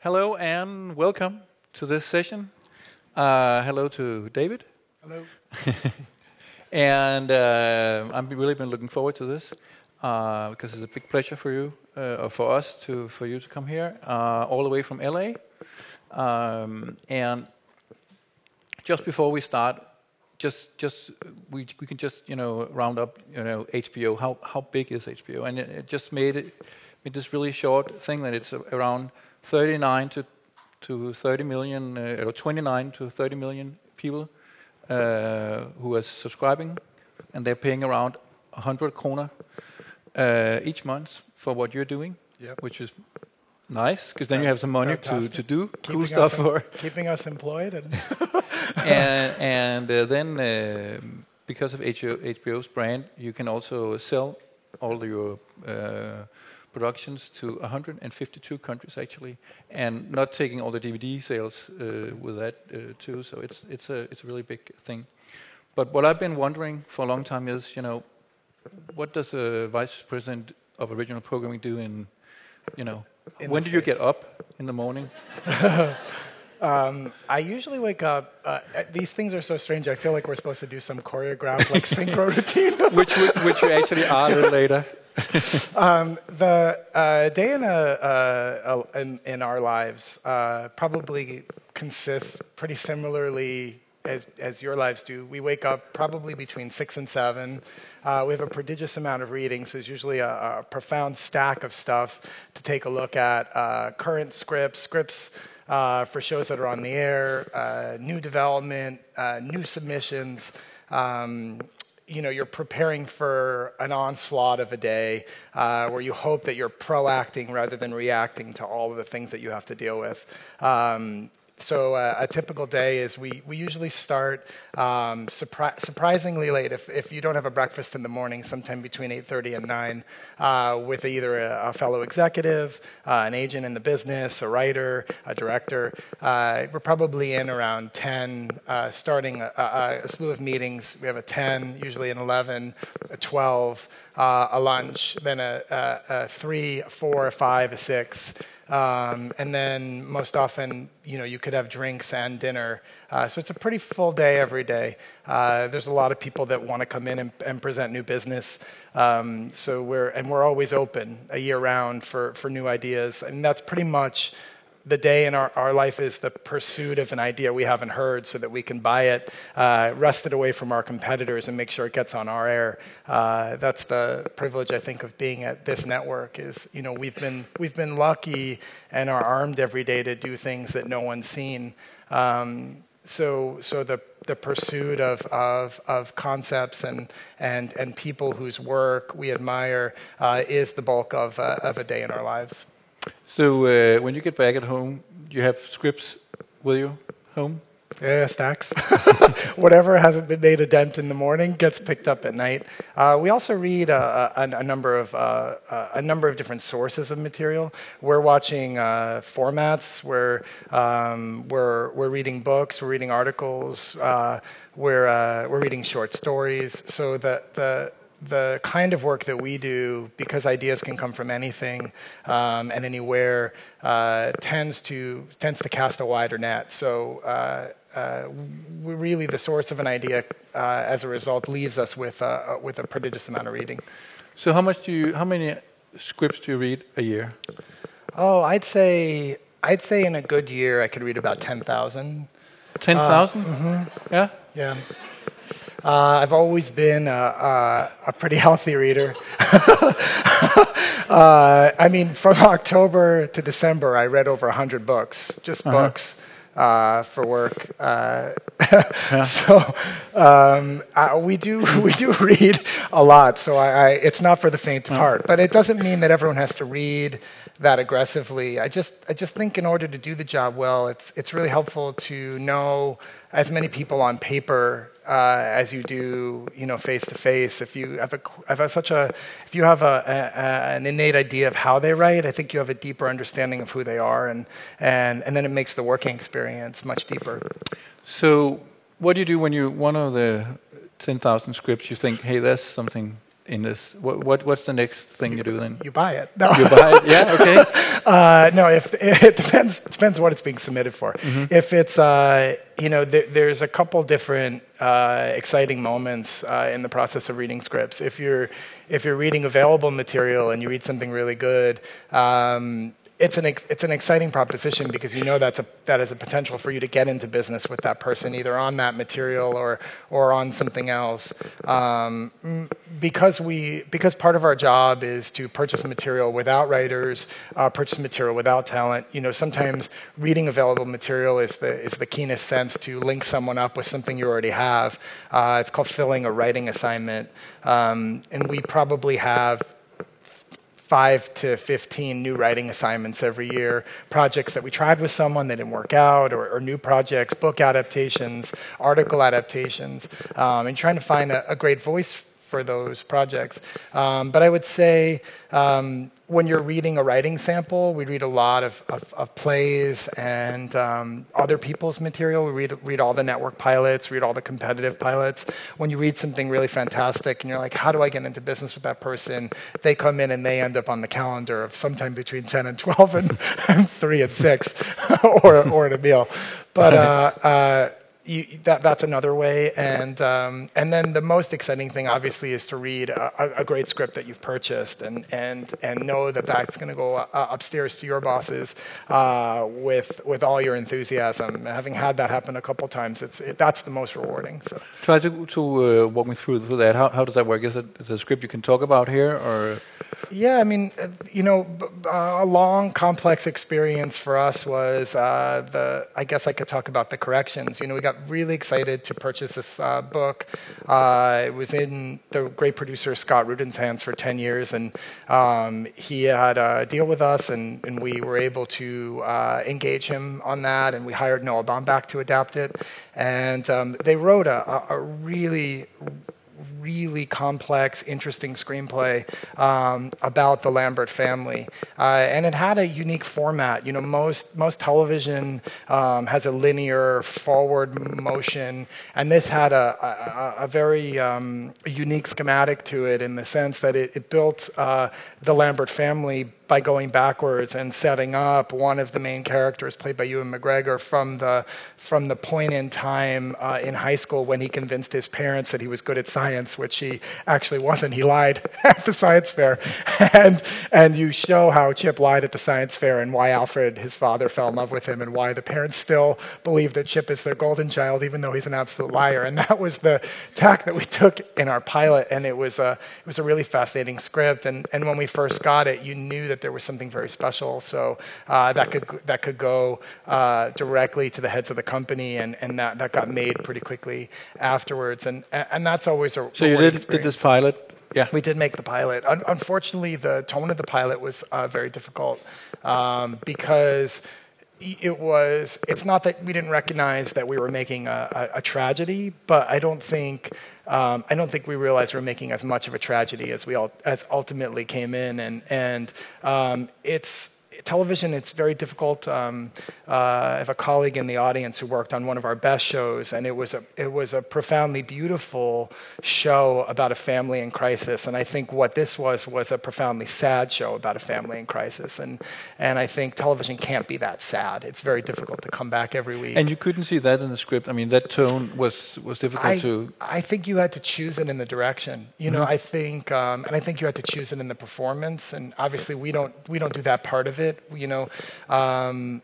Hello and welcome to this session. Hello to David. Hello. And I've really been looking forward to this because it's a big pleasure for you, or for us, for you to come here all the way from LA. And just before we start, we can just round up HBO. How big is HBO? And it just made this really short thing that it's around 39 to 30 million, or 29 to 30 million people who are subscribing, and they're paying around 100 kroner each month for what you're doing, which is nice, because then you have some money to do cool stuff for. Keeping us employed. And then because of HBO's brand, you can also sell all your productions to 152 countries actually, and not taking all the DVD sales with that too. So it's a really big thing. But what I've been wondering for a long time is, what does a vice president of original programming do in when do you get up in the morning? I usually wake up. These things are so strange. I feel like we're supposed to do some choreographed synchro routine, which we actually are a little later. The day in our lives probably consists pretty similarly as your lives do. We wake up probably between 6 and 7. We have a prodigious amount of reading, so it's usually a profound stack of stuff to take a look at. Current scripts for shows that are on the air, new development, new submissions. You're preparing for an onslaught of a day where you hope that you're proacting rather than reacting to all of the things that you have to deal with. So a typical day is we usually start surprisingly late. If you don't have a breakfast in the morning, sometime between 8:30 and 9, with either a fellow executive, an agent in the business, a writer, a director. We're probably in around 10, starting a slew of meetings. We have a 10, usually an 11, a 12, a lunch, then a 3, a 4, a 5, a 6. And then most often, you could have drinks and dinner. So it's a pretty full day every day. There's a lot of people that want to come in and present new business. So we're always open a year round for new ideas. And that's pretty much the day in our life is the pursuit of an idea we haven't heard so that we can buy it, wrest it away from our competitors and make sure it gets on our air. That's the privilege, I think, of being at this network is, we've been lucky and are armed every day to do things that no one's seen. So the pursuit of concepts and people whose work we admire is the bulk of a day in our lives. So when you get back at home, do you have scripts with you home? Yeah, stacks. Whatever hasn't been made a dent in the morning gets picked up at night. We also read a number of different sources of material. We're watching formats. We're reading books. We're reading articles. We're reading short stories. So the kind of work that we do, because ideas can come from anything and anywhere, tends to cast a wider net. So really, the source of an idea, as a result, leaves us with a prodigious amount of reading. So how many scripts do you read a year? Oh, I'd say in a good year I could read about 10,000. 10,000? Mm-hmm. Yeah. Yeah. I've always been a pretty healthy reader. From October to December, I read over 100 books, just books for work. So we do read a lot. So it's not for the faint of heart, but it doesn't mean that everyone has to read that aggressively. I just think in order to do the job well, it's really helpful to know as many people on paper as you do, face to face. If you have an innate idea of how they write, I think you have a deeper understanding of who they are, and then it makes the working experience much deeper. So, what do you do when one of the 10,000 scripts you think, hey, that's something in this? What's the next thing you do then? You buy it. No. You buy it? Yeah. Okay. No, if it depends what it's being submitted for. Mm-hmm. If it's there's a couple different exciting moments in the process of reading scripts. If you're reading available material and you read something really good, it's an exciting proposition because you know that is a potential for you to get into business with that person, either on that material or on something else. Because part of our job is to purchase material without writers, purchase material without talent. Sometimes reading available material is the keenest sense to link someone up with something you already have. It's called filling a writing assignment, and we probably have 5 to 15 new writing assignments every year, projects that we tried with someone that didn't work out, or new projects, book adaptations, article adaptations, and trying to find a great voice for those projects. But I would say when you're reading a writing sample, we read a lot of plays and other people's material. We read all the network pilots, read all the competitive pilots. When you read something really fantastic and you're like, how do I get into business with that person? They come in and they end up on the calendar of sometime between 10 and 12 and 3 and 6 or at a meal. But that's another way, and then the most exciting thing, obviously, is to read a great script that you've purchased and know that that's going to go upstairs to your bosses with all your enthusiasm. Having had that happen a couple times, that's the most rewarding. So. Try to walk me through that. How does that work? Is it a script you can talk about here, or? Yeah, I mean, a long, complex experience for us was I guess I could talk about the corrections. We got really excited to purchase this book. It was in the great producer Scott Rudin's hands for 10 years, and he had a deal with us, and we were able to engage him on that, and we hired Noah Baumbach to adapt it. And they wrote a really complex, interesting screenplay about the Lambert family, and it had a unique format. Most television has a linear forward motion, and this had a very unique schematic to it in the sense that it built the Lambert family by going backwards and setting up one of the main characters, played by Ewan McGregor, from the point in time in high school when he convinced his parents that he was good at science, which he actually wasn't. He lied at the science fair, and you show how Chip lied at the science fair and why Alfred, his father, fell in love with him, and why the parents still believe that Chip is their golden child, even though he's an absolute liar. And that was the tack that we took in our pilot, and it was a really fascinating script. And when we first got it, you knew that there was something very special, so that could go directly to the heads of the company, and that got made pretty quickly afterwards, and that's always a so you did this pilot. Yeah, we did make the pilot. Unfortunately, the tone of the pilot was very difficult because it's not that we didn't recognize that we were making a tragedy, but I don't think we realized we were making as much of a tragedy as as ultimately came in, and it's television. It's very difficult. I have a colleague in the audience who worked on one of our best shows, and it was a profoundly beautiful show about a family in crisis. And I think what this was a profoundly sad show about a family in crisis. And I think television can't be that sad. It's very difficult to come back every week. And you couldn't see that in the script. I mean, that tone was difficult to. I think you had to choose it in the direction. I think, and I think you had to choose it in the performance. And obviously, we don't do that part of it. We can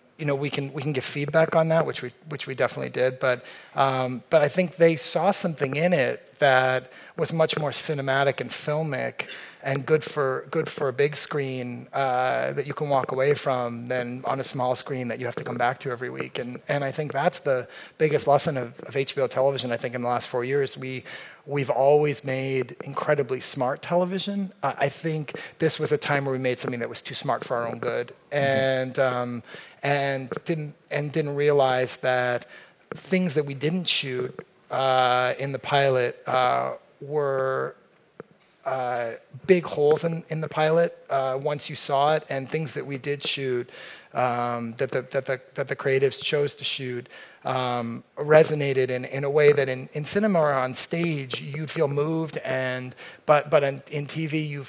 give feedback on that, which we definitely did. But I think they saw something in it that was much more cinematic and filmic and good for a big screen that you can walk away from than on a small screen that you have to come back to every week. And I think that's the biggest lesson of HBO television. I think in the last 4 years, we've always made incredibly smart television. I think this was a time where we made something that was too smart for our own good, and didn't realize that things that we didn't shoot in the pilot were big holes in the pilot once you saw it, and things that we did shoot that the creatives chose to shoot resonated in a way that in cinema or on stage you'd feel moved, but in TV you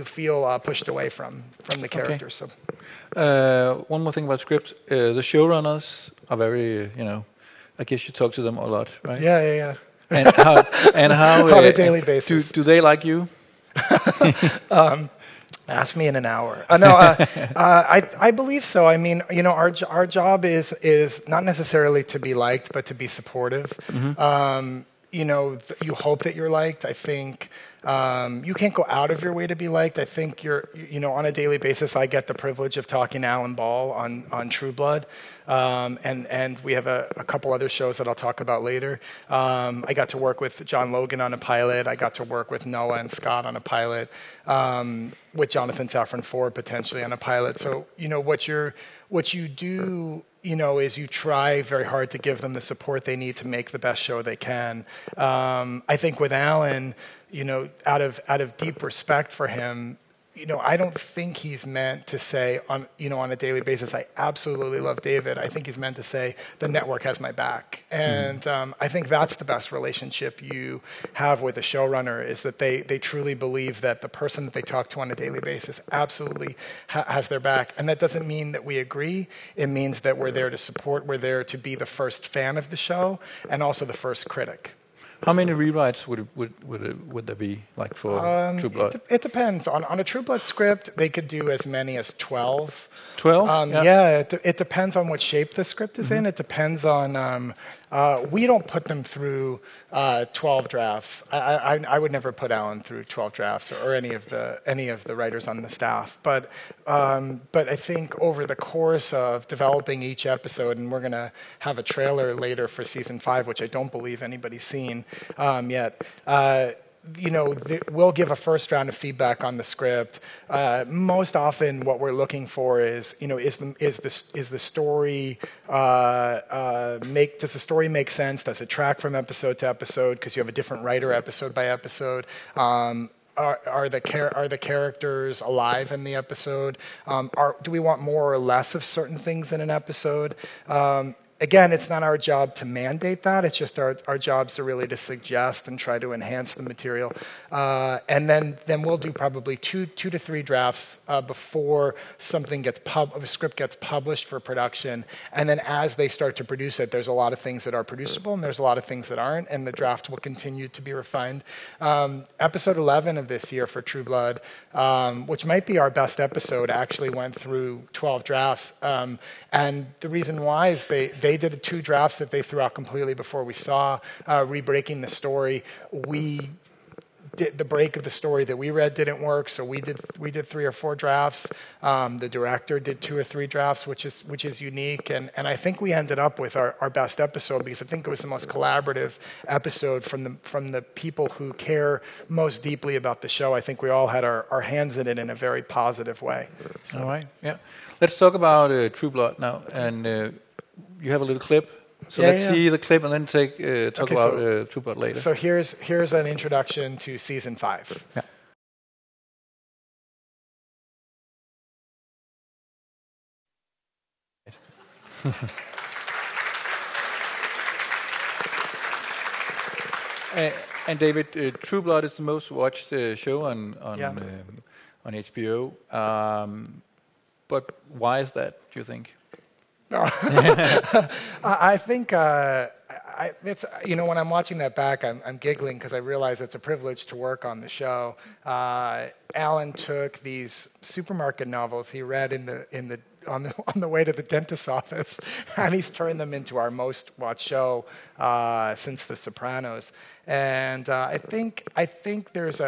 feel pushed away from the characters. Okay. So one more thing about scripts: the showrunners are very, I guess you talk to them a lot, right? Yeah. And how on a daily basis. Do they like you? Ask me in an hour. I believe so. I mean, our job is not necessarily to be liked, but to be supportive. Mm-hmm. You hope that you're liked. I think you can't go out of your way to be liked. I think on a daily basis, I get the privilege of talking to Alan Ball on True Blood. And we have a couple other shows that I'll talk about later. I got to work with John Logan on a pilot. I got to work with Noah and Scott on a pilot, with Jonathan Safran Foer potentially on a pilot. So, what you do, is you try very hard to give them the support they need to make the best show they can. I think with Alan, out of deep respect for him, I don't think he's meant to say on a daily basis, I absolutely love David. I think he's meant to say the network has my back. And I think that's the best relationship you have with a showrunner, is that they truly believe that the person that they talk to on a daily basis absolutely has their back. And that doesn't mean that we agree. It means that we're there to support. We're there to be the first fan of the show and also the first critic. How many rewrites would there be, like, for True Blood? It depends. On a True Blood script, they could do as many as 12. 12? Yeah, it depends on what shape the script is in. It depends on... we don't put them through 12 drafts. I would never put Alan through 12 drafts, or any of the writers on the staff. But I think over the course of developing each episode, and we're going to have a trailer later for season 5, which I don't believe anybody's seen yet. We'll give a first round of feedback on the script. Most often, what we're looking for is the story does the story make sense? Does it track from episode to episode because you have a different writer episode by episode? Are the characters alive in the episode? Do we want more or less of certain things in an episode? Again, it's not our job to mandate that. It's just our jobs are really to suggest and try to enhance the material. And then we'll do probably two to three drafts before a script gets published for production. And then as they start to produce it, there's a lot of things that are producible and there's a lot of things that aren't, and the draft will continue to be refined. Episode 11 of this year for True Blood, which might be our best episode, actually went through 12 drafts. And the reason why is they did 2 drafts that they threw out completely before we saw, re-breaking the story. The break of the story that we read didn't work, so we did 3 or 4 drafts. The director did 2 or 3 drafts, which is unique, and I think we ended up with our best episode because I think it was the most collaborative episode from the people who care most deeply about the show. I think we all had our hands in it in a very positive way. So. All right, yeah. Let's talk about True Blood now, and you have a little clip. So let's see the clip and then talk about True Blood later. So here's an introduction to season 5. Yeah. And David, True Blood is the most watched show on HBO. But why is that, do you think? I think it's when I'm watching that back, I'm giggling because I realize it's a privilege to work on the show. Alan took these supermarket novels he read on the way to the dentist's office, and he's turned them into our most watched show since The Sopranos. And I think there's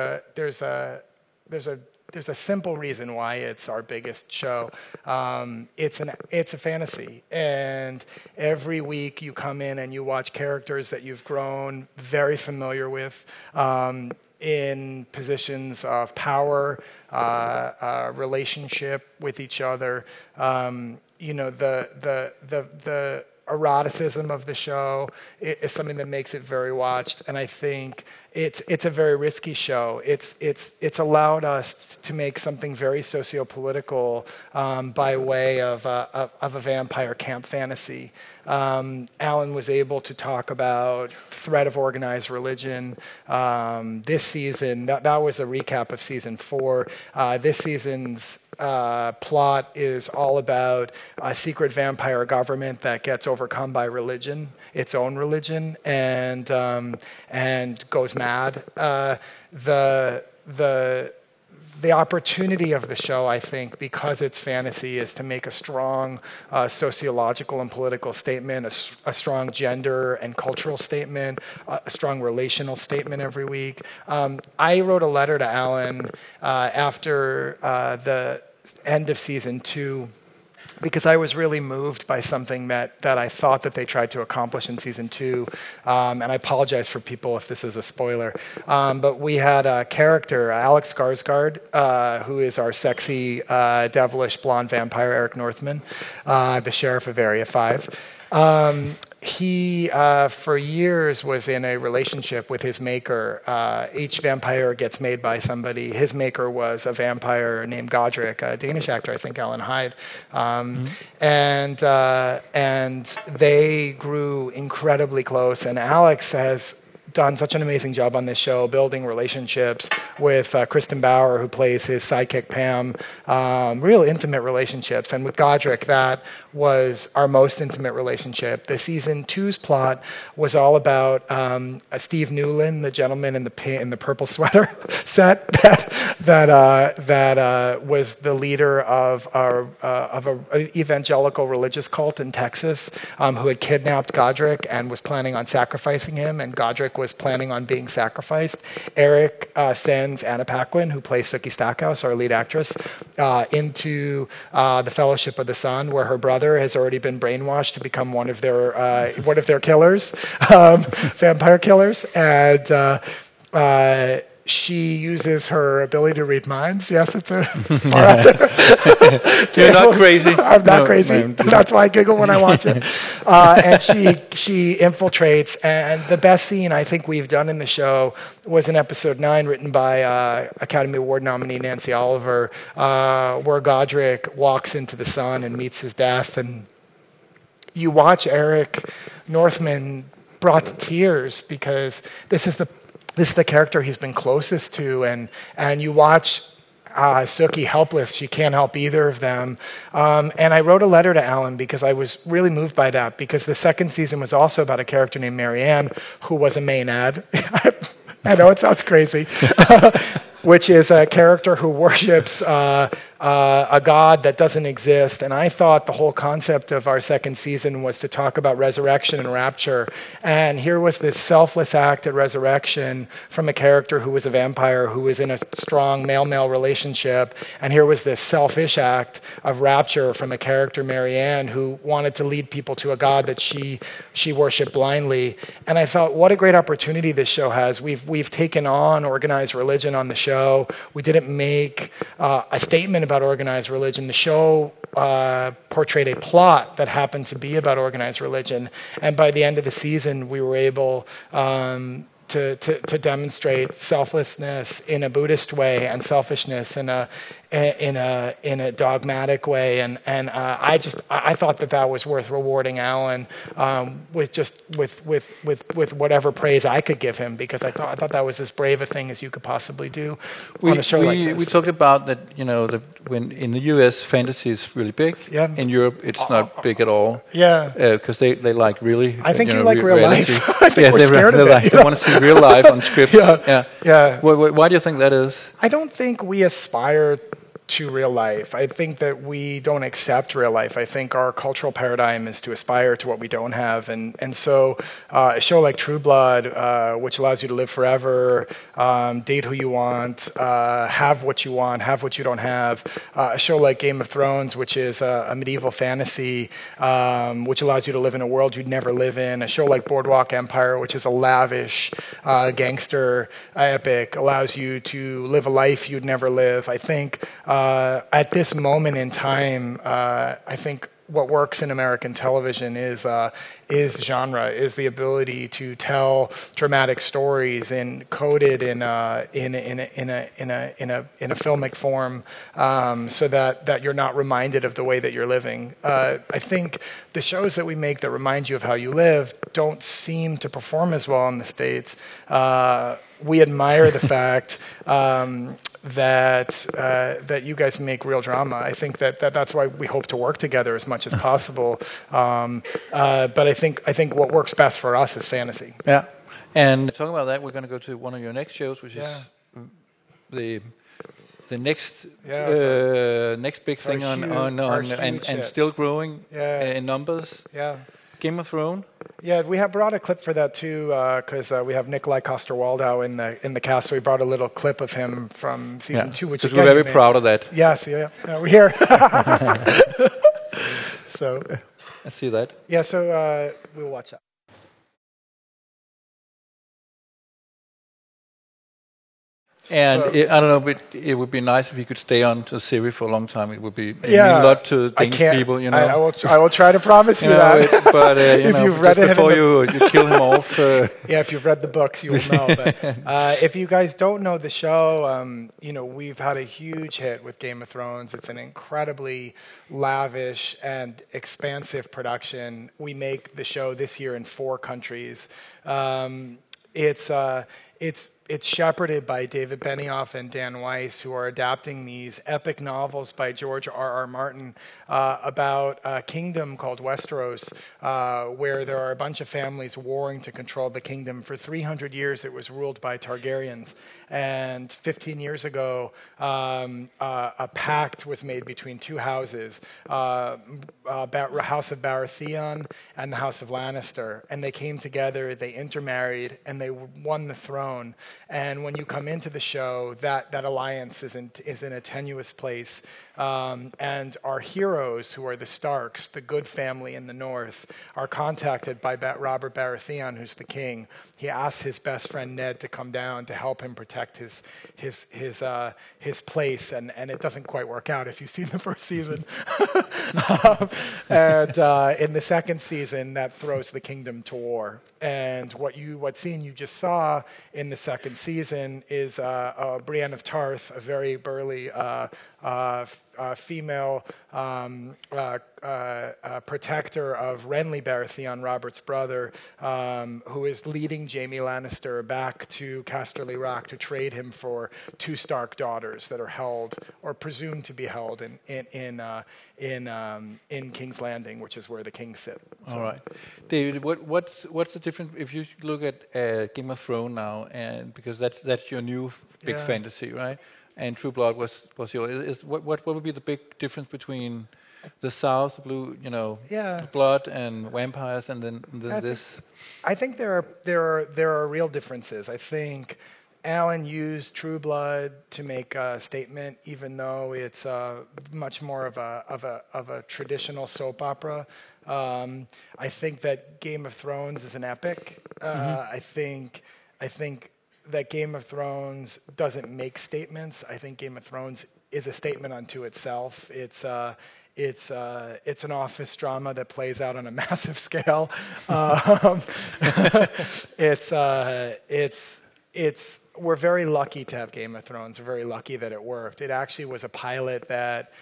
a simple reason why it's our biggest show. It's a fantasy, and every week you come in and you watch characters that you've grown very familiar with in positions of power, relationship with each other. eroticism of the show is something that makes it very watched, and I think it's a very risky show. It's allowed us to make something very socio-political by way of a vampire camp fantasy. Alan was able to talk about threat of organized religion this season. That was a recap of season 4. This season's plot is all about a secret vampire government that gets overcome by religion, its own religion, and goes mad. The opportunity of the show, I think, because it's fantasy, is to make a strong sociological and political statement, a strong gender and cultural statement, a strong relational statement every week. I wrote a letter to Alan after the end of season 2, because I was really moved by something that I thought that they tried to accomplish in season 2. And I apologize for people if this is a spoiler. But we had a character, Alex Skarsgård, who is our sexy, devilish blonde vampire, Eric Northman, the sheriff of Area 5. He, for years, was in a relationship with his maker. Each vampire gets made by somebody. His maker was a vampire named Godric, a Danish actor, I think, Alan Hyde. And they grew incredibly close. And Alex has done such an amazing job on this show, building relationships with Kristen Bauer, who plays his sidekick Pam, real intimate relationships. And with Godric, that was our most intimate relationship. The season 2's plot was all about Steve Newland, the gentleman in the purple sweater set that was the leader of an evangelical religious cult in Texas, who had kidnapped Godric and was planning on sacrificing him, and Godric was planning on being sacrificed. Eric sends Anna Paquin, who plays Sookie Stackhouse, our lead actress, into the Fellowship of the Sun, where her brother has already been brainwashed to become one of their killers, vampire killers, and she uses her ability to read minds. Yes, it's a far out there. You're not crazy. I'm not crazy. That's why I giggle when I watch it. And she infiltrates. And the best scene I think we've done in the show was in episode 9, written by Academy Award nominee Nancy Oliver, where Godric walks into the sun and meets his death. And you watch Eric Northman brought to tears, because this is the character he's been closest to, and you watch Sookie helpless. She can't help either of them. And I wrote a letter to Alan because I was really moved by that, because the second season was also about a character named Marianne, who was a Maenad. I know it sounds crazy, which is a character who worships a God that doesn't exist. And I thought the whole concept of our second season was to talk about resurrection and rapture. And here was this selfless act at resurrection from a character who was a vampire, who was in a strong male-male relationship. And here was this selfish act of rapture from a character, Marianne, who wanted to lead people to a God that she worshipped blindly. And I thought, what a great opportunity this show has. We've taken on organized religion on the show. We didn't make a statement about organized religion. The show portrayed a plot that happened to be about organized religion. And by the end of the season, we were able to demonstrate selflessness in a Buddhist way and selfishness in a dogmatic way, and I thought that was worth rewarding Alan with whatever praise I could give him, because I thought that was as brave a thing as you could possibly do on a show like this. We talked about that, when in the US fantasy is really big. Yeah. In Europe it's not big at all. Yeah. Because they like really. I think you like real life. I think we're scared of it. They want to see real life on scripts. Yeah. Why do you think that is? I don't think we aspire to real life. I think that we don't accept real life. I think our cultural paradigm is to aspire to what we don't have. And so a show like True Blood, which allows you to live forever, date who you want, have what you want, have what you don't have. A show like Game of Thrones, which is a medieval fantasy, which allows you to live in a world you'd never live in. A show like Boardwalk Empire, which is a lavish gangster epic, allows you to live a life you'd never live. I think at this moment in time, I think what works in American television is genre, is the ability to tell dramatic stories and coded in a filmic form, so that you're not reminded of the way that you're living. I think the shows that we make that remind you of how you live don't seem to perform as well in the States. We admire the fact that you guys make real drama. I think that's why we hope to work together as much as possible. But I think what works best for us is fantasy. Yeah, and talking about that, we're going to go to one of your next shows, which is the next next big thing on and still growing in numbers. Yeah. Game of Thrones. Yeah, we have brought a clip for that too, because we have Nikolai Coster-Waldau in the cast. So we brought a little clip of him from season 2, which we're very proud of that. Yes, we're here. So let's see that. Yeah, so we'll watch that. And I don't know, but it would be nice if you could stay on to the series for a long time. It would be mean a lot to Danish people, you know. I will try to promise you that. But if you've read it before you kill him off. If you've read the books, you will know. But if you guys don't know the show, we've had a huge hit with Game of Thrones. It's an incredibly lavish and expansive production. We make the show this year in 4 countries. It's shepherded by David Benioff and Dan Weiss, who are adapting these epic novels by George R.R. Martin about a kingdom called Westeros, where there are a bunch of families warring to control the kingdom. For 300 years, it was ruled by Targaryens. And 15 years ago, a pact was made between 2 houses, House of Baratheon and the House of Lannister. And they came together, they intermarried, and they won the throne. And when you come into the show, that alliance is in a tenuous place. And our heroes, who are the Starks, the good family in the north, are contacted by Robert Baratheon, who's the king. He asks his best friend Ned to come down to help him protect his place, and it doesn't quite work out if you've seen the first season. And in the second season, that throws the kingdom to war. And what scene you just saw in the second season is Brienne of Tarth, a very burly female protector of Renly Baratheon, Robert's brother, who is leading Jaime Lannister back to Casterly Rock to trade him for 2 Stark daughters that are held or presumed to be held in King's Landing, which is where the kings sit. So. All right, David. What's the difference if you look at Game of Thrones now, and because that's your new big fantasy, right? And True Blood was yours. What would be the big difference between the South, the blue, blood and vampires, and then this? I think there are real differences. I think Alan used True Blood to make a statement, even though it's much more of a traditional soap opera. I think that Game of Thrones is an epic. I think that Game of Thrones doesn't make statements. I think Game of Thrones is a statement unto itself. It's an office drama that plays out on a massive scale. We're very lucky to have Game of Thrones. We're very lucky that it worked. It actually was a pilot that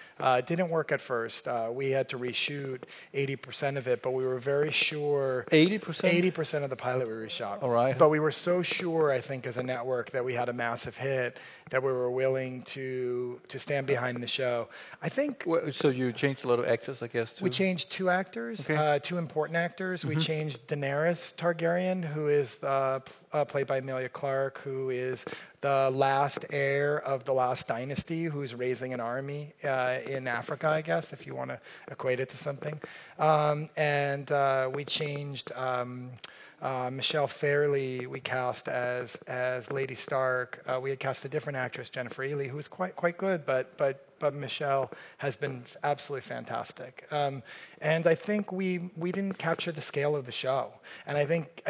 didn't work at first. We had to reshoot 80% of it, but we were very sure. 80%? 80% of the pilot we reshot. All right. But we were so sure, I think, as a network that we had a massive hit that we were willing to stand behind the show. I think. So you changed a lot of actors, I guess, too? We changed 2 actors, 2 important actors. We changed Daenerys Targaryen, who is played by Emilia Clarke, who is the last heir of the last dynasty, who's raising an army in Africa, I guess, if you want to equate it to something. And we changed Michelle Fairley. We cast as Lady Stark. We had cast a different actress, Jennifer Ely, who was quite good, but but Michelle has been absolutely fantastic. And I think we didn't capture the scale of the show. And I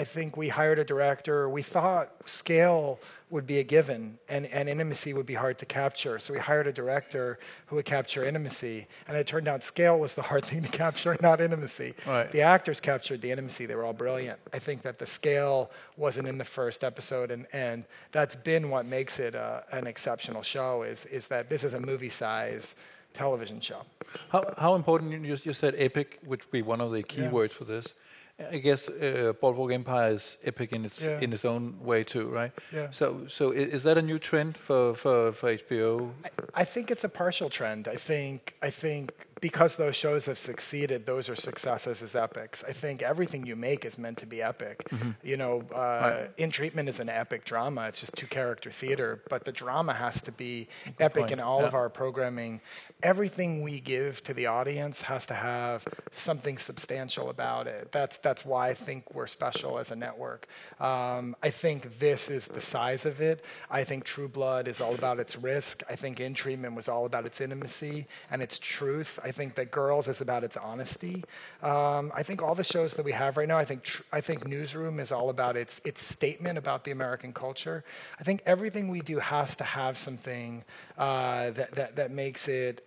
think we hired a director. We thought scale would be a given, and intimacy would be hard to capture. So we hired a director who would capture intimacy, and it turned out scale was the hard thing to capture, not intimacy. Right. The actors captured the intimacy. They were all brilliant. I think that the scale wasn't in the first episode, and that's been what makes it an exceptional show, is that this is a movie-size television show. How important, you said epic, which would be one of the key words for this. I guess Boardwalk Empire is epic in its own way too, right? Yeah. So is that a new trend for HBO? I think it's a partial trend. I think because those shows have succeeded, those are successes as epics. I think everything you make is meant to be epic. Mm-hmm. You know, In Treatment is an epic drama. It's just 2-character theater, but the drama has to be epic in all of our programming. Everything we give to the audience has to have something substantial about it. That's why I think we're special as a network. I think this is the size of it. I think True Blood is all about its risk. I think In Treatment was all about its intimacy and its truth. I think that Girls is about its honesty. I think all the shows that we have right now, I think Newsroom is all about its statement about the American culture. I think everything we do has to have something that makes it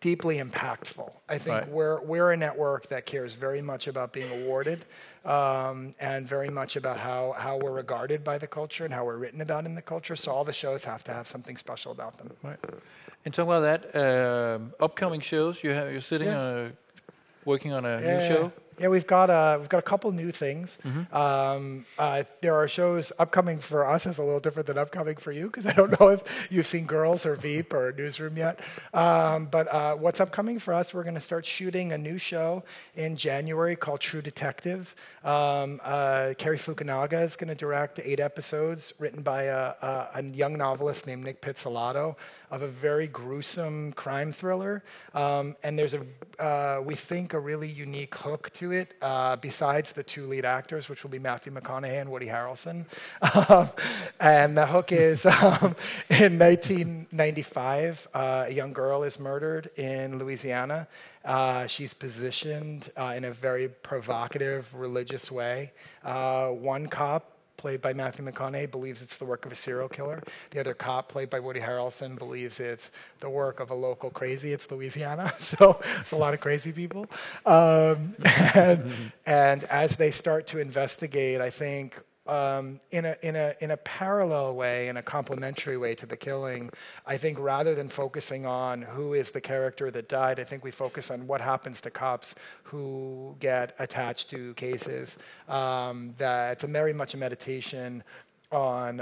deeply impactful. I think we're a network that cares very much about being awarded and very much about how we're regarded by the culture and how we're written about in the culture. So all the shows have to have something special about them. Right. And talking about that, upcoming shows, you're sitting working on a new show. Yeah, we've got a couple new things. Mm-hmm. There are shows upcoming for us is a little different than upcoming for you, because I don't know if you've seen Girls or Veep or Newsroom yet. But what's upcoming for us, we're going to start shooting a new show in January called True Detective. Cary Fukunaga is going to direct 8 episodes written by a young novelist named Nick Pizzolatto of a very gruesome crime thriller. And there's we think, a really unique hook to it, besides the 2 lead actors, which will be Matthew McConaughey and Woody Harrelson. And the hook is, in 1995, a young girl is murdered in Louisiana. She's positioned in a very provocative, religious way. One cop, played by Matthew McConaughey, believes it's the work of a serial killer. The other cop, played by Woody Harrelson, believes it's the work of a local crazy. It's Louisiana, so it's a lot of crazy people. And as they start to investigate, I think in a parallel way, in a complementary way to the killing, I think rather than focusing on who is the character that died, I think we focus on what happens to cops who get attached to cases. That's very much a meditation on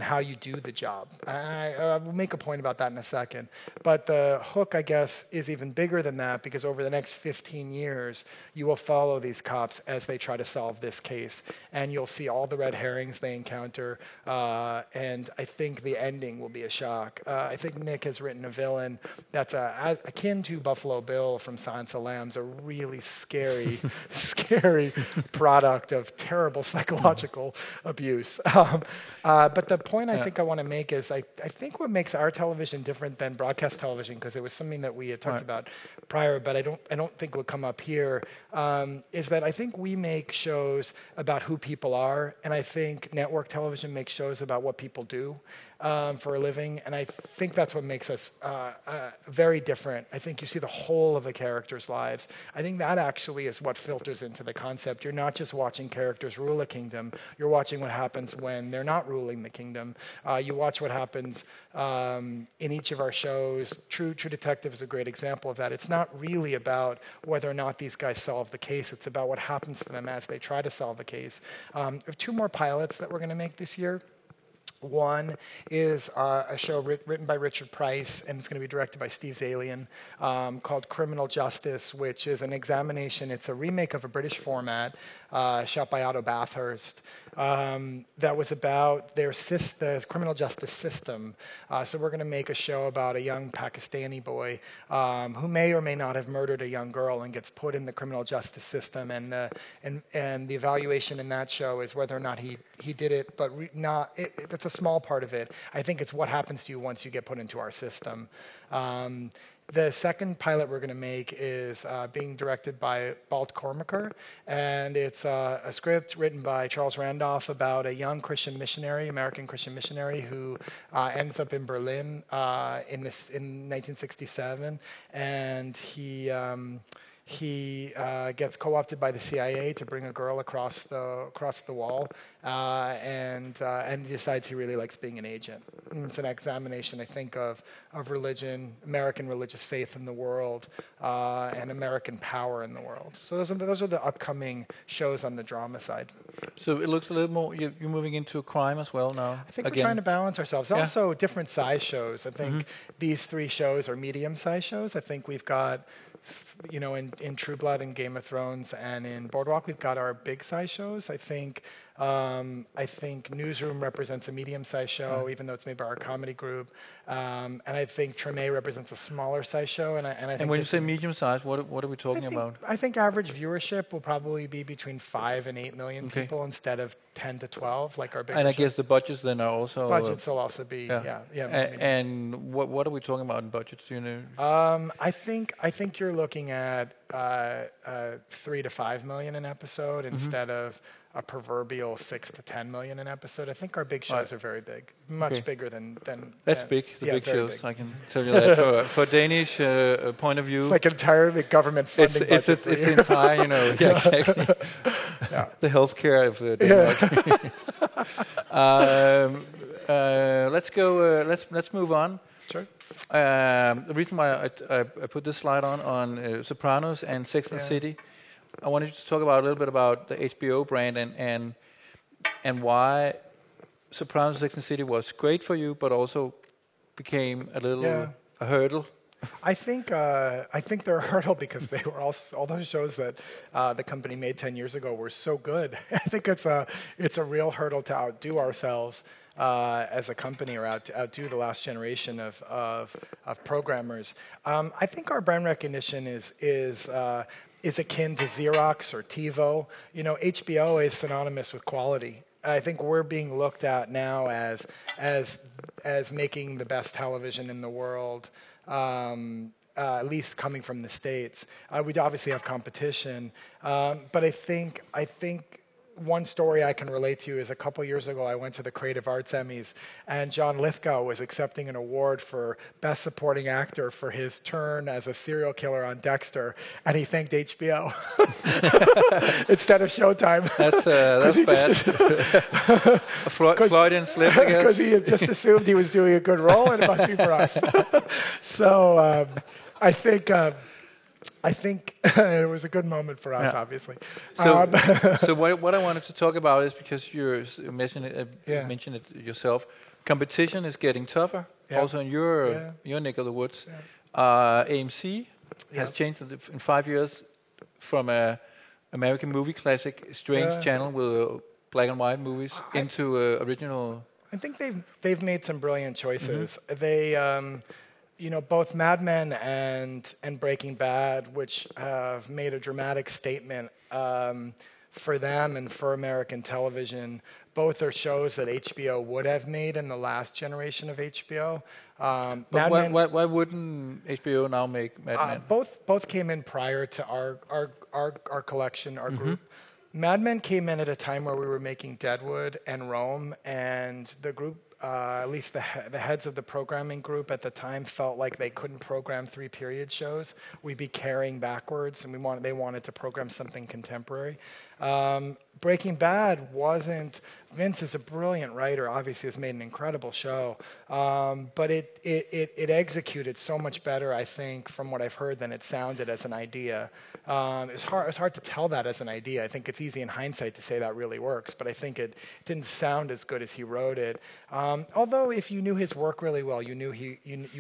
how you do the job. I will make a point about that in a second. But the hook, I guess, is even bigger than that, because over the next 15 years, you will follow these cops as they try to solve this case. And you'll see all the red herrings they encounter. And I think the ending will be a shock. I think Nick has written a villain that's akin to Buffalo Bill from Silence of the Lambs, a really scary, scary product of terrible psychological abuse. But the point I think I want to make is I think what makes our television different than broadcast television, because it was something that we had talked about prior, but I don't think will come up here, is that I think we make shows about who people are, and I think network television makes shows about what people do for a living, and I think that's what makes us very different. I think you see the whole of a character's lives. I think that actually is what filters into the concept. You're not just watching characters rule a kingdom, you're watching what happens when they're not ruling the kingdom. You watch what happens in each of our shows. True Detective is a great example of that. It's not really about whether or not these guys solve the case, it's about what happens to them as they try to solve the case. We have 2 more pilots that we're going to make this year. One is a show written by Richard Price, and it's going to be directed by Steve Zalian, called Criminal Justice, which is an examination. It's a remake of a British format shot by Otto Bathurst. that was about the criminal justice system. So we're going to make a show about a young Pakistani boy who may or may not have murdered a young girl and gets put in the criminal justice system. And the evaluation in that show is whether or not he did it, but that's a small part of it. I think it's what happens to you once you get put into our system. The second pilot we're going to make is being directed by Balt Cormaker, and it's a script written by Charles Randolph about a young Christian missionary, American Christian missionary, who ends up in Berlin in 1967, and he gets co-opted by the CIA to bring a girl across the wall, and he decides he really likes being an agent. And it's an examination, I think, of religion, American religious faith in the world, and American power in the world. So those are the upcoming shows on the drama side. So it looks a little more, you're moving into crime as well now. I think we're trying to balance ourselves. Yeah. Also, different size shows. I think these 3 shows are medium-sized shows. I think we've got, in True Blood and Game of Thrones and in Boardwalk, we've got our big-size shows. I think Newsroom represents a medium-sized show, even though it's made by our comedy group. And I think Treme represents a smaller-sized show. And I think. And when you say medium-sized, what are we talking about? I think average viewership will probably be between 5 and 8 million people instead of 10 to 12, like our big. And I guess the budgets then are also. Budgets will also be And what are we talking about in budgets? Do you know? I think you're looking at 3 to 5 million an episode instead of a proverbial 6 to 10 million an episode. I think our big shows are very big, much bigger than. That's big. The big shows. Big. I can tell you that for Danish point of view. It's like entirely government funding. It's entire, exactly. The healthcare of Denmark. Let's move on. Sure. The reason why I put this slide on Sopranos and Sex and the City, I wanted to talk about a little bit about the HBO brand and why Sopranos and Sex and the City was great for you, but also became a little a hurdle. I think they're a hurdle because they were all those shows that the company made 10 years ago were so good. I think it's a real hurdle to outdo ourselves as a company, or outdo the last generation of programmers. I think our brand recognition is akin to Xerox or TiVo. HBO is synonymous with quality. I think we're being looked at now as making the best television in the world. At least coming from the States. We'd obviously have competition, but I think one story I can relate to is a couple years ago I went to the Creative Arts Emmys, and John Lithgow was accepting an award for Best Supporting Actor for his turn as a serial killer on Dexter, and he thanked HBO instead of Showtime. That's bad. Freudian slip, I guess. Because he had just assumed he was doing a good role, and it must be for us. So I think it was a good moment for us, obviously. So what I wanted to talk about is, because you mentioned it yourself, competition is getting tougher. Also in your neck of the woods. AMC has changed in 5 years from a American movie classic strange channel with black and white movies into original. I think they've made some brilliant choices. They. Both Mad Men and Breaking Bad, which have made a dramatic statement for them and for American television, both are shows that HBO would have made in the last generation of HBO. But why wouldn't HBO now make Mad Men? Both came in prior to our collection, our group. Mad Men came in at a time where we were making Deadwood and Rome, and the group. At least the heads of the programming group at the time felt like they couldn't program 3 period shows. We'd be carrying backwards, and they wanted to program something contemporary. Breaking Bad wasn't. Vince is a brilliant writer. Obviously, has made an incredible show, but it executed so much better, I think, from what I've heard, than it sounded as an idea. It's hard to tell that as an idea. I think it's easy in hindsight to say that really works, but I think it didn't sound as good as he wrote it. Although, if you knew his work really well, you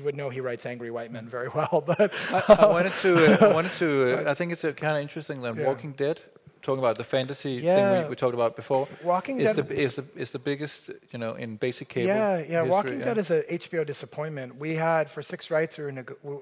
would know he writes Angry White Men very well. But I wanted to. I think it's kind of interesting that Walking Dead talking about the fantasy Yeah. thing we talked about before. Walking is Dead is the biggest, in basic cable. Yeah, history, Walking Dead is a HBO disappointment. We had for 6 rights.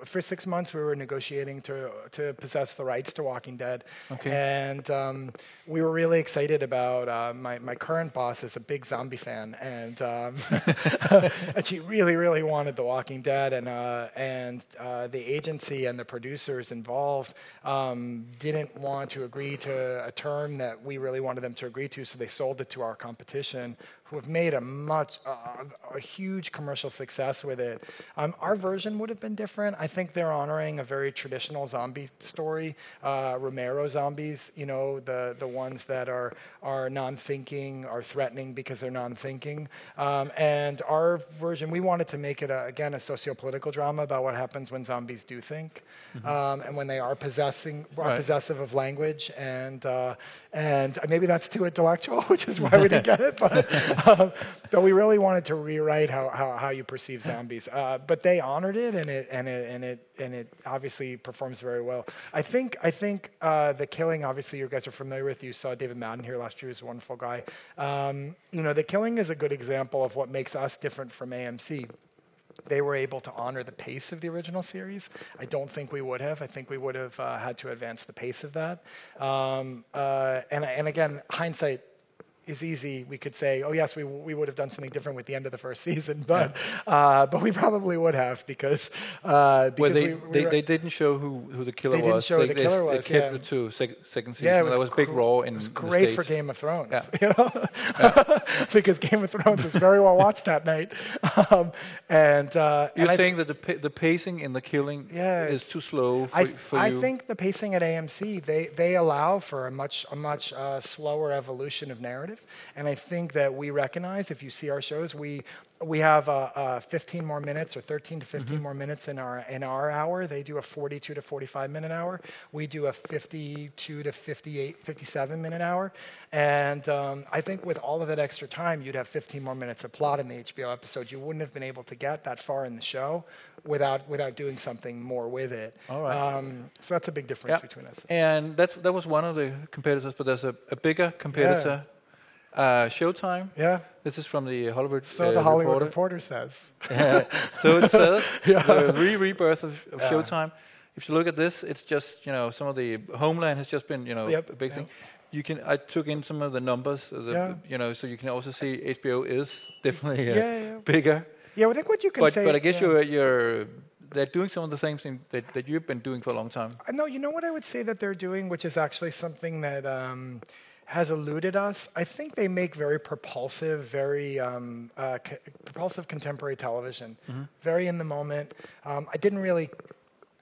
For 6 months we were negotiating to possess the rights to Walking Dead. Okay. And we were really excited about. My current boss is a big zombie fan, and and she really wanted the Walking Dead, and the agency and the producers involved didn't want to agree to a term that we really wanted them to agree to, so they sold it to our competition, who have made a huge commercial success with it. Our version would have been different. I think they're honoring a very traditional zombie story, Romero zombies. The ones that are non-thinking, are threatening because they're non-thinking. And our version, we wanted to make it again a socio-political drama about what happens when zombies do think, and when they are possessive of language, and maybe that's too intellectual, which is why we didn't get it. But we really wanted to rewrite how you perceive zombies. But they honored it, and it obviously performs very well. I think The Killing, obviously you guys are familiar with. You saw David Madden here last year. He's a wonderful guy. The Killing is a good example of what makes us different from AMC. They were able to honor the pace of the original series. I don't think we would have. I think we would have had to advance the pace of that. And again, hindsight is easy. We could say, oh yes, we would have done something different with the end of the first season, but we probably would have because they didn't show who the killer was. They didn't show who the killer was. They kept it to second season. Yeah, that was big Raw in it was the great States. for Game of Thrones, because Game of Thrones was very well watched that night. You're saying that the pacing in The Killing is too slow for you? I think the pacing at AMC, they allow for a much slower evolution of narrative. And I think that we recognize, if you see our shows, we have 15 more minutes or 13 to 15 more minutes in our hour. They do a 42 to 45 minute hour. We do a 52 to 57 minute hour. And I think with all of that extra time, you'd have 15 more minutes of plot in the HBO episode. You wouldn't have been able to get that far in the show without doing something more with it. All right. So that's a big difference between us. And that was one of the competitors, but there's a bigger competitor. Yeah. Showtime. Yeah. This is from the Hollywood. So the Hollywood Reporter says. So it says the rebirth of Showtime. If you look at this, it's just some of the Homeland has just been a big thing. I took in some of the numbers, so you can also see HBO is definitely bigger. Yeah, I think what you can say. But I guess they're doing some of the same thing that you've been doing for a long time. No, you know what I would say that they're doing, which is actually something that has eluded us. I think they make very propulsive, propulsive contemporary television, very in the moment. I didn't really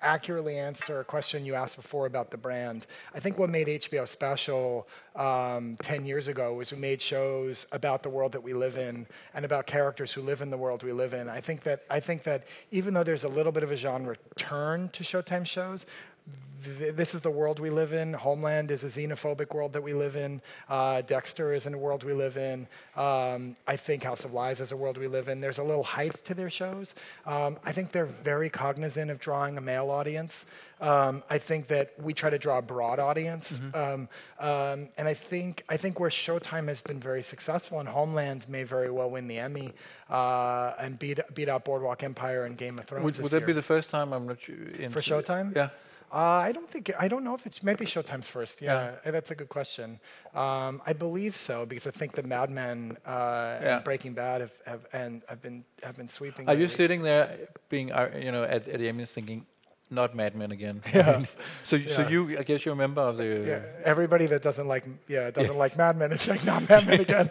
accurately answer a question you asked before about the brand. I think what made HBO special 10 years ago was we made shows about the world that we live in and about characters who live in the world we live in. I think that even though there's a little bit of a genre turn to Showtime shows, this is the world we live in. Homeland is a xenophobic world that we live in. Dexter is in a world we live in. I think House of Lies is a world we live in. There's a little height to their shows. I think they're very cognizant of drawing a male audience. I think that we try to draw a broad audience. And I think where Showtime has been very successful, and Homeland may very well win the Emmy and beat out Boardwalk Empire and Game of Thrones. Would that be the first time? I'm not sure. For Showtime? Yeah. I don't know if it's maybe Showtime's first. Yeah, that's a good question. I believe so because I think the Mad Men and Breaking Bad have been sweeping. Are you sitting there being at the Emmys thinking, not Mad Men again? Yeah. So I guess you're a member of the. Everybody that doesn't like Mad Men is saying not Mad Men again.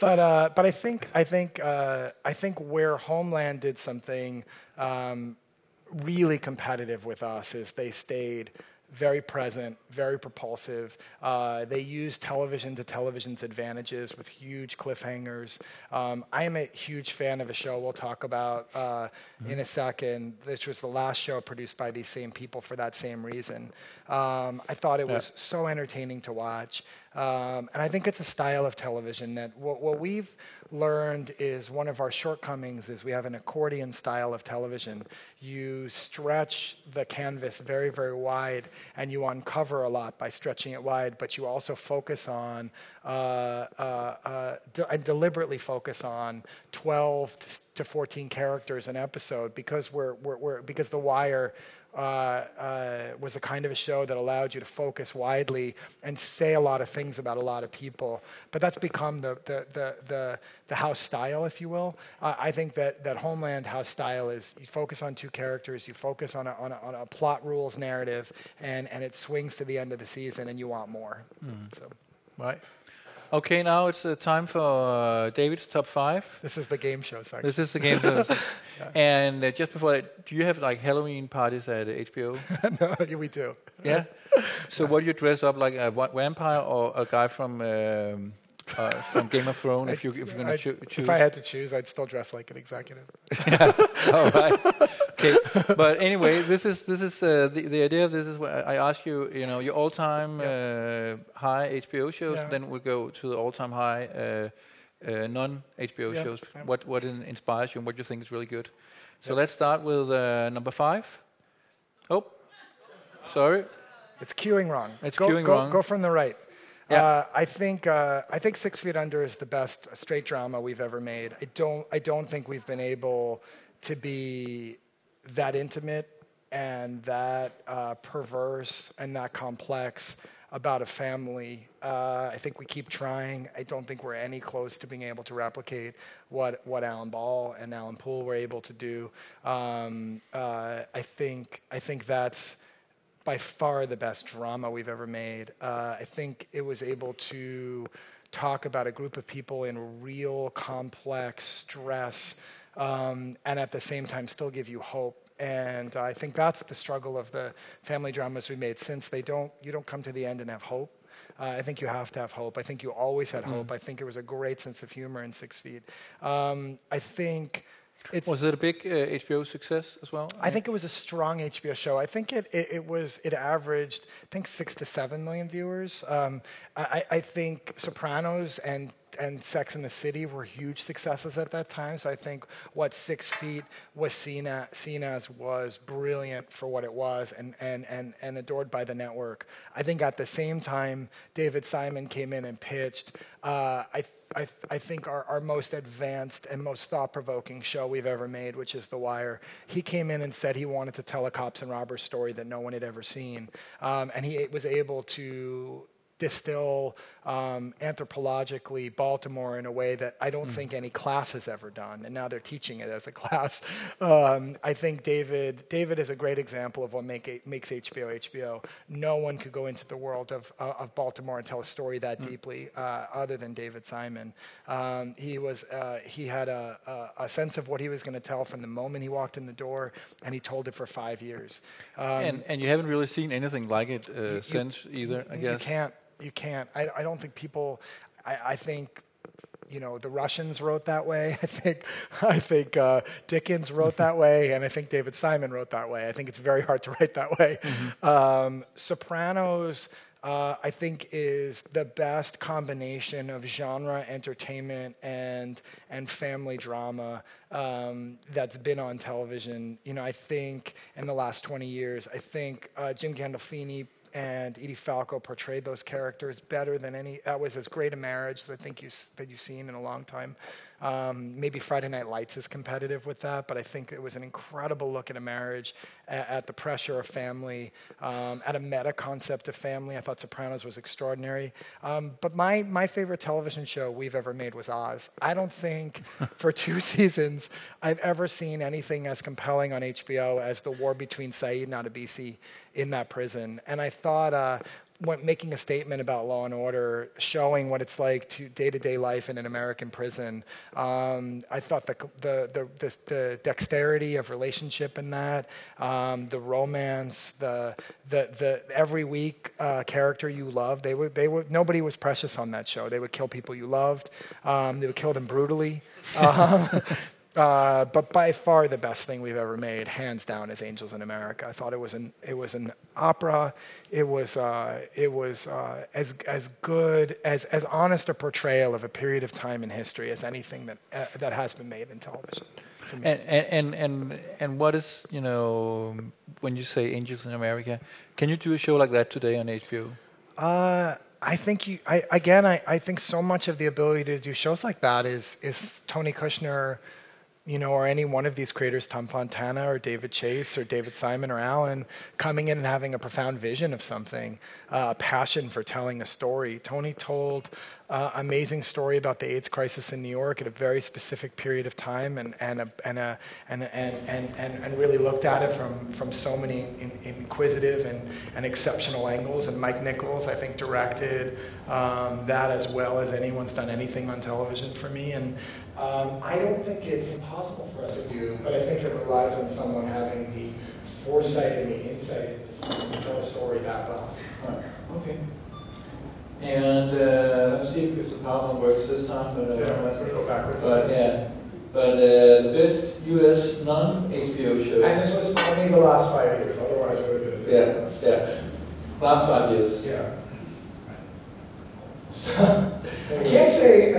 But I think where Homeland did something really competitive with us is they stayed very present, very propulsive. They used television to television's advantages with huge cliffhangers. I am a huge fan of a show we'll talk about in a second, which was the last show produced by these same people for that same reason. I thought it was so entertaining to watch. And I think it's a style of television that what we've learned is one of our shortcomings is we have an accordion style of television. You stretch the canvas very, very wide, and you uncover a lot by stretching it wide, but you also focus on, I deliberately focus on 12 to 14 characters an episode because because The Wire was the kind of a show that allowed you to focus widely and say a lot of things about a lot of people. But that's become the house style, if you will. I think that Homeland house style is you focus on two characters, you focus on a plot rules narrative, and it swings to the end of the season, and you want more. So. Right. Okay, now it's time for David's top 5. This is the game show, sorry. This is the game show. And just before that, do you have like Halloween parties at HBO? No, we do. Yeah? So what do you dress up like, a vampire or a guy from Game of Thrones, if you're going to choose? If I had to choose, I'd still dress like an executive. All right. Okay. But anyway, this is the idea of this is where I ask you, your all-time high HBO shows. Yeah. Then we'll go to the all-time high non-HBO shows. Yeah. What inspires you and what you think is really good. So let's start with number 5. Oh, sorry. It's queuing wrong. Wrong. Go from the right. Yeah. I think 6 Feet Under is the best straight drama we've ever made. I don't think we've been able to be that intimate and that perverse and that complex about a family. I think we keep trying. I don't think we're any close to being able to replicate what Alan Ball and Alan Poole were able to do. I think that's by far the best drama we've ever made. I think it was able to talk about a group of people in real complex stress, and at the same time still give you hope. And I think that's the struggle of the family dramas we made since you don't come to the end and have hope. I think you have to have hope. I think you always had hope. I think it was a great sense of humor in 6 Feet. I think was it a big HBO success as well? I think it was a strong HBO show. I think it averaged, I think, 6 to 7 million viewers. I think Sopranos and Sex and the City were huge successes at that time. So I think what 6 Feet was seen as was brilliant for what it was and adored by the network. I think at the same time, David Simon came in and pitched, I think our most advanced and most thought-provoking show we've ever made, which is The Wire. He came in and said he wanted to tell a cops and robbers story that no one had ever seen. And he was able to distill anthropologically Baltimore in a way that I don't think any class has ever done, and now they're teaching it as a class. I think David is a great example of what makes HBO. No one could go into the world of Baltimore and tell a story that deeply other than David Simon. He had a sense of what he was going to tell from the moment he walked in the door, and he told it for 5 years. And you haven't really seen anything like it since either, I guess. You can't. I don't think people. I think, the Russians wrote that way. I think Dickens wrote that way, and I think David Simon wrote that way. I think it's very hard to write that way. Sopranos, I think, is the best combination of genre, entertainment, and family drama that's been on television. I think in the last 20 years, I think Jim Gandolfini and Edie Falco portrayed those characters better than any. That was as great a marriage as I think that you've seen in a long time. Maybe Friday Night Lights is competitive with that, but I think it was an incredible look at a marriage, at the pressure of family, at a meta concept of family. I thought Sopranos was extraordinary. But my favorite television show we've ever made was Oz. I don't think for 2 seasons I've ever seen anything as compelling on HBO as the war between Saeed and Adebisi in that prison. And I thought making a statement about law and order, showing what it's like to day-to-day life in an American prison. I thought the dexterity of relationship in that, the romance, the every week character you loved. Nobody was precious on that show. They would kill people you loved. They would kill them brutally. But by far the best thing we've ever made, hands down, is Angels in America. I thought it was an opera. It was as good, as honest a portrayal of a period of time in history as anything that has been made in television. And what is, when you say Angels in America, can you do a show like that today on HBO? I think I think so much of the ability to do shows like that is Tony Kushner, or any one of these creators, Tom Fontana or David Chase or David Simon or Alan, coming in and having a profound vision of something, a passion for telling a story. Tony told an amazing story about the AIDS crisis in New York at a very specific period of time, and really looked at it from so many inquisitive and exceptional angles. And Mike Nichols, I think, directed that as well as anyone's done anything on television for me. And I don't think it's impossible for us to do, but I think it relies on someone having the foresight and the insight to tell a story that well. Right. Okay. And let's see if the PowerPoint works this time. But let's go backwards. But the best U.S. non-HBO shows. And this was only the last 5 years. Otherwise, it would have been a different list. Yeah. Last 5 years. Yeah. So, I can't say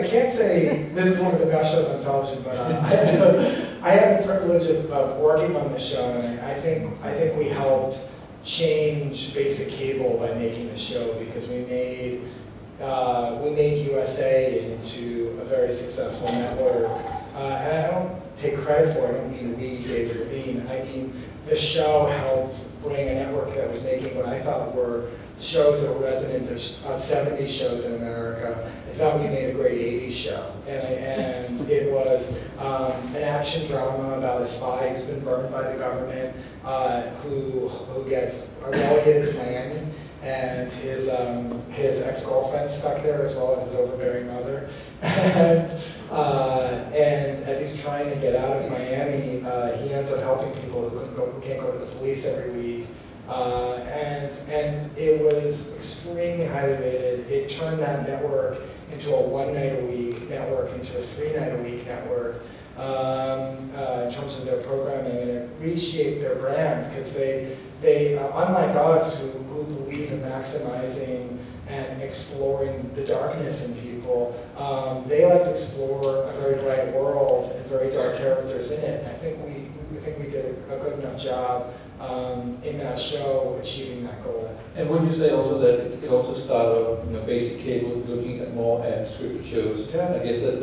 this is one of the best shows on television, but I had the privilege of working on this show, and I think we helped change basic cable by making the show, because we made USA into a very successful network. And I don't take credit for it. I don't mean we, David Levine. I mean the show helped bring a network that was making what I thought were shows that were resonant of 70s shows in America. I thought we made a great 80s show. And it was an action drama about a spy who's been burned by the government, who gets relegated to Miami, and his ex-girlfriend's stuck there, as well as his overbearing mother. And as he's trying to get out of Miami, he ends up helping people who can't go to the police every week. And it was extremely highly rated. It turned that network into a one-night-a-week network, into a three-night-a-week network in terms of their programming, and it reshaped their brand, because they unlike us, who believe in maximizing and exploring the darkness in people, they like to explore a very bright world and very dark characters in it. And I think we did a good enough job in that show achieving that goal. And when you say also that it also started, basic cable looking at more at scripted shows, yeah. I guess that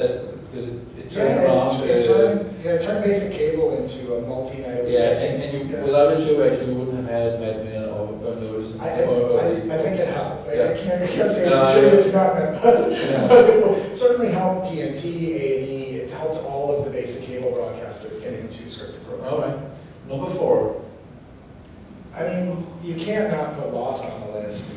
because it turned around. It turned basic cable into a multi-night. Yeah, and without a show, actually, you wouldn't have had Mad Men or Burn Notice. I think it helped. Yeah. I can't say it's not meant, but it certainly helped TNT, A&E. It helped all of the basic cable broadcasters get into scripted programming. All right. Number 4. I mean, you can't not put Lost on the list.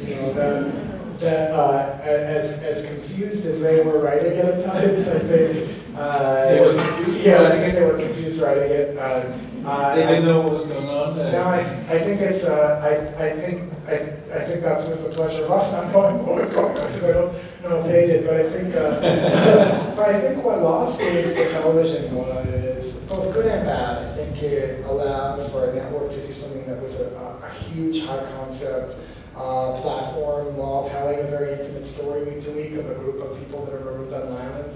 As confused as they were writing it at times, I think. They were confused. Yeah, I think they were confused writing it. They didn't know what was going on. No, I think it's. I think that was the pleasure of us not knowing what was going on, because I don't know if they did. But I think. But I think what Lost did for television was both good and bad. I think it allowed for a network to do something that was a huge, high concept platform, while telling a very intimate story week to week of a group of people that are removed on an island.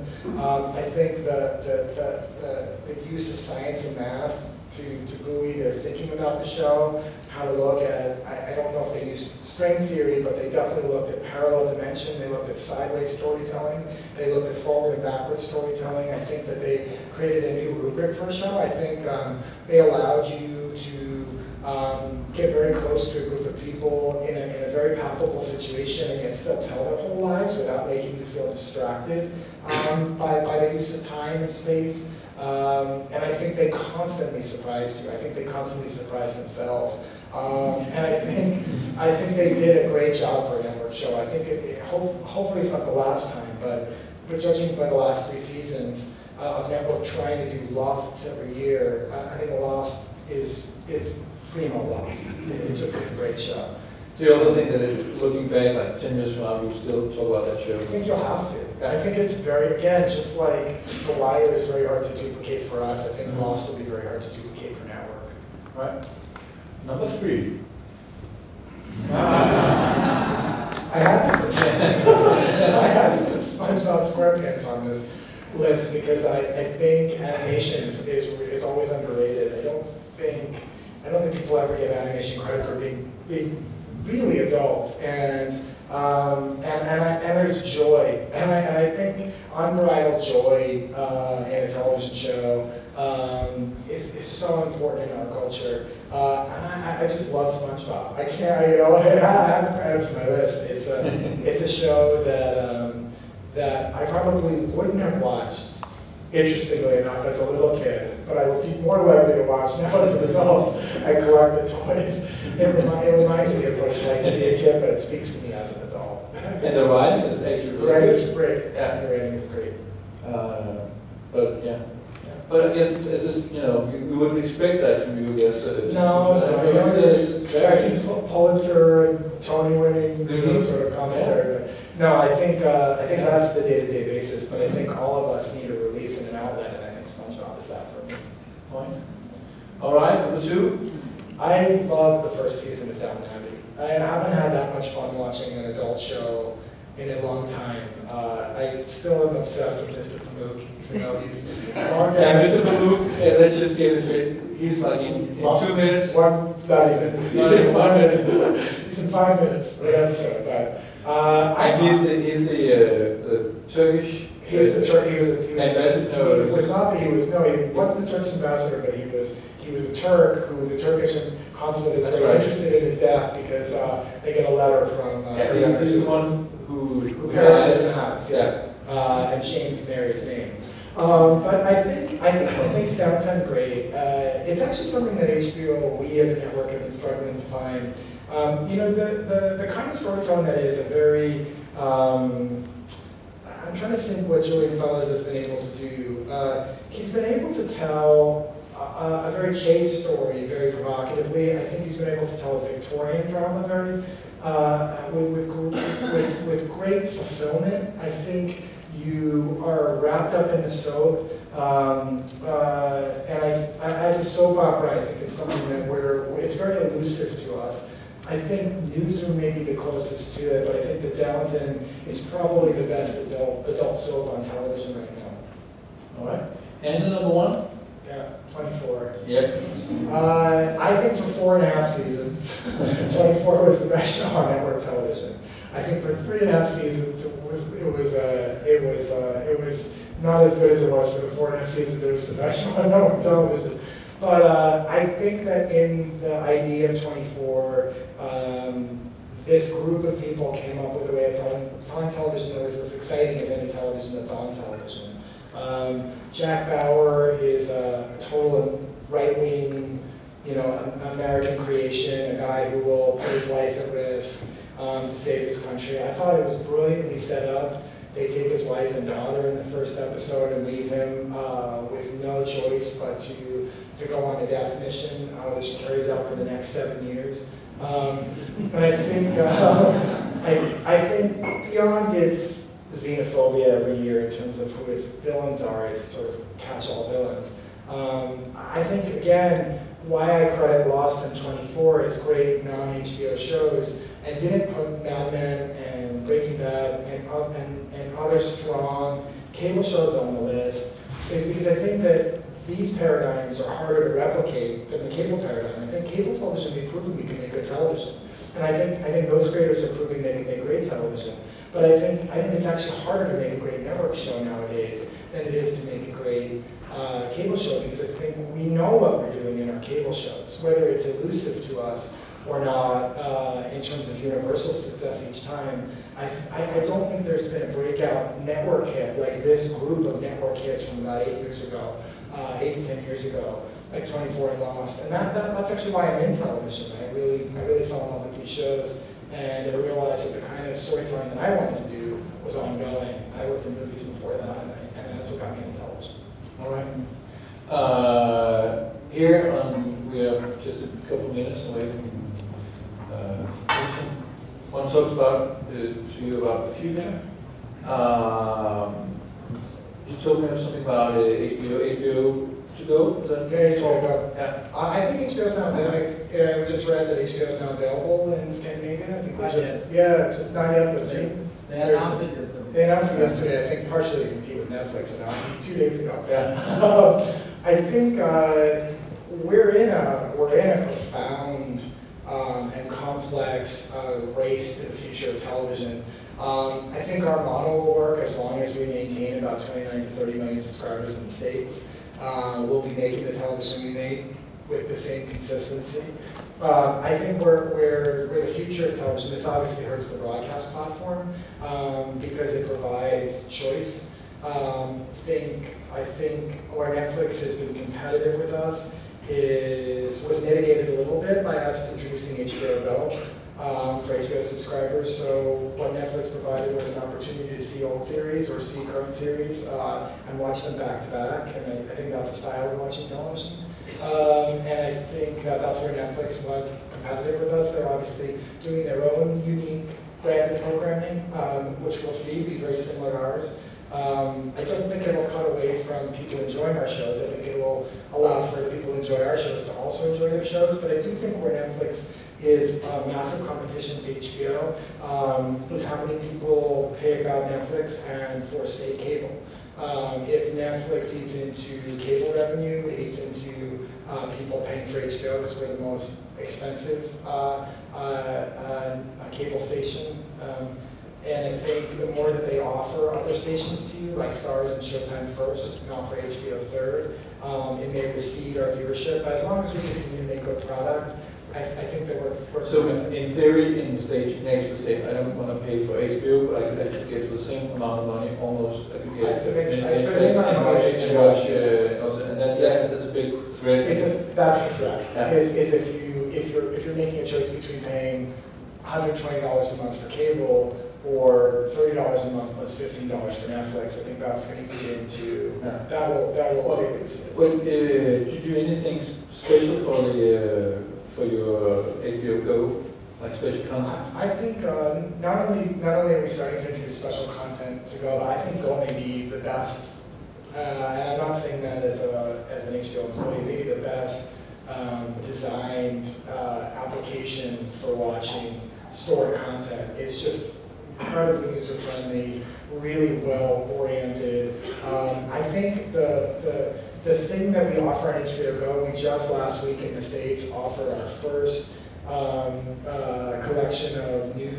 I think the use of science and math to buoy their thinking about the show, how to look at, I don't know if they used string theory, but they definitely looked at parallel dimension, they looked at sideways storytelling, they looked at forward and backward storytelling. I think that they created a new rubric for a show. I think they allowed you to get very close to a group of people in a very palpable situation, and yet still tell their whole lives without making you feel distracted by the use of time and space. And I think they constantly surprised you. I think they constantly surprised themselves. And I think they did a great job for a network show. I think hopefully it's not the last time, but judging by the last 3 seasons of network trying to do Lost every year, I think Lost is primo Lost. It just was a great show. Do you also think that looking back, like 10 years from now, we still talk about that show? I think you'll have to. I think it's very, again, just like The Wire is very hard to duplicate for us, I think Lost will be very hard to duplicate for network. Right. Number 3. I had to put SpongeBob SquarePants on this list because I think animation is always underrated. I don't think people ever give animation credit for being really adult, and there's joy, and I think unbridled joy in a television show is so important in our culture. I just love SpongeBob. I can't, I have to add to my list. It's a show that I probably wouldn't have watched, interestingly enough, as a little kid, but I would be more likely to watch now as an adult. I collect the toys. It reminds me of what it's like to be a kid, but it speaks to me as an adult. And the writing is actually the writing is great. Yeah, the writing is great. But yeah. But I guess it's just, we wouldn't expect that from you, I guess. No, I don't expecting Pulitzer and Tony winning sort of commentary. But no, I think that's the day-to-day basis. But I think all of us need a release and an outlet, and I think SpongeBob is that for me. Fine. All right, number 2. I love the first season of Downton Abbey. I haven't had that much fun watching an adult show in a long time. I still am obsessed with Mr. Pamuk, even though he's long Mr. Pamuk, let's just get it straight. He's like in 2 minutes. Not even. He's in 5 minutes. He's in 5 minutes of the episode. But he's the Turkish. He was the he wasn't the Turkish ambassador, but he was a Turk who the Turkish consulate is very interested in his death because they get a letter from this is one who perishes in the house, and James Mary's name. But I think what makes Downton great, it's actually something that HBO, we as a network have been struggling to find. The kind of storytelling that is a very, I'm trying to think what Julian Fellowes has been able to do. He's been able to tell a very chaste story very provocatively. I think he's been able to tell a Victorian drama very with great fulfillment. I think you are wrapped up in the soap, and as a soap opera, I think it's something that it's very elusive to us. I think Newsroom may be the closest to it, but I think that Downton is probably the best adult soap on television right now. All right. And the number 1? Yeah, 24. Yep. I think for 4.5 seasons, 24 was the best show on network television. I think for 3.5 seasons, it was not as good as it was for the 4.5 seasons. It was the best show on network television. But I think that in the idea of 24, this group of people came up with a way of telling television that was as exciting as any television that's on television. Jack Bauer is a total right-wing, American creation, a guy who will put his life at risk to save his country. I thought it was brilliantly set up. They take his wife and daughter in the first episode and leave him with no choice but to go on a death mission, which he carries out for the next 7 years. But I think beyond its xenophobia every year in terms of who its villains are, its sort of catch-all villains. I think, again, why I credit Lost and 24 as great non-HBO shows and didn't put Mad Men and Breaking Bad and other strong cable shows on the list is because I think that these paradigms are harder to replicate than the cable paradigm. I think cable television, we've proven we can make good television. And I think those creators are proving they can make great television. But I think it's actually harder to make a great network show nowadays than it is to make a great cable show, because I think we know what we're doing in our cable shows, whether it's elusive to us or not in terms of universal success each time. I don't think there's been a breakout network hit like this group of network hits from about 8 years ago, 8 to 10 years ago, like 24 and Lost. And that's actually why I'm in television. I really fell in love with these shows. And I realized that the kind of storytelling that I wanted to do was ongoing. I worked in movies before that, and that's what got me into television. All right. Here, we are just a couple minutes away from finishing. talk about to you about the future. You told me something about HBO to go. Is that HBO to go. Yeah. I think HBO's now available. We just read that HBO's now available in Scandinavia. I think Not yet. just not yet, but soon. They announced it yesterday. They announced it yesterday. I think partially to compete with Netflix. Announced it 2 days ago. Yeah. I think we're in a profound and complex race to the future of television. I think our model will work as long as we maintain about 29 to 30 million subscribers in the States. We'll be making the television we make with the same consistency. I think we're the future of television. This obviously hurts the broadcast platform because it provides choice. I think where Netflix has been competitive with us was mitigated a little bit by us introducing HBO Go for HBO subscribers. So what Netflix provided was an opportunity to see old series or see current series and watch them back to back. And I think that's a style of watching television. And I think that's where Netflix was competitive with us. They're obviously doing their own unique branded programming, which we'll see be very similar to ours. I don't think it will cut away from people enjoying our shows. I think it will allow for people who enjoy our shows to also enjoy their shows. But I do think where Netflix is massive competition to HBO is how many people pay about Netflix and forsake cable. If Netflix eats into cable revenue, it eats into people paying for HBO because we're the most expensive cable station. And I think the more that they offer other stations to you, like Starz and Showtime first, and offer HBO third, it may recede our viewership. As long as we continue to make good product, I think that we're So in theory, in the stage, next to say, I don't want to pay for HBO, but I could actually get for the same amount of money, almost, I could get and that's a big threat. That's the threat. Yeah. Is if you're making a choice between paying $120 a month for cable or $30 a month plus $15 for Netflix, I think that's going to get into that will be elusive. Well, did you do anything special for your HBO Go, like special content? I think not only are we starting to introduce special content to Go, but I think Go may be the best. And I'm not saying that as an HBO employee, maybe the best designed application for watching stored content. It's just incredibly user-friendly, really well-oriented. I think the thing that we offer on HBO Go, we just last week in the States offered our first collection of new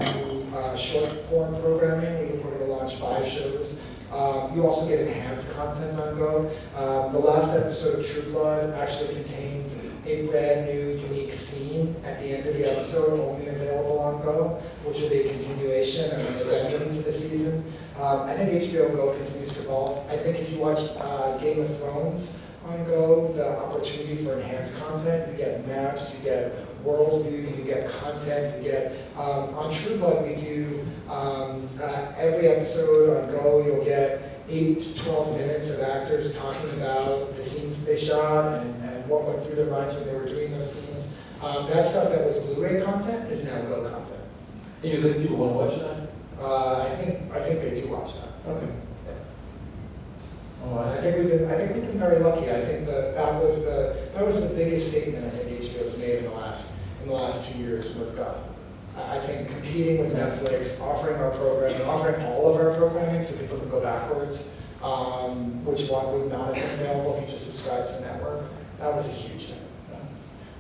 short-form programming. We're going to launch 5 shows. You also get enhanced content on Go. The last episode of True Blood actually contains a brand new, unique scene at the end of the episode, only available on Go, which will be a continuation and an addendum to the season. I think HBO Go continues to evolve. I think if you watch Game of Thrones on Go, the opportunity for enhanced content, you get maps, you get worldview, you get content, you get, on True Blood we do, every episode on Go you'll get 8 to 12 minutes of actors talking about the scenes they shot and what went through their minds when they were doing those scenes. That stuff that was Blu-ray content is now Go content. And you think people want to watch that? I think they do watch that. Okay. All right. I think we've been very lucky. I think that was the biggest statement I think HBO's made in the last 2 years was God. I think competing with Netflix, offering our programming, offering all of our programming so people can go backwards, which one would not have been available if you just subscribed to the network. That was a huge thing.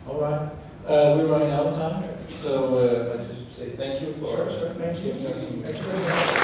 All right. We're running out of time, so I just say thank you for Thank you. giving us some Thank you very much.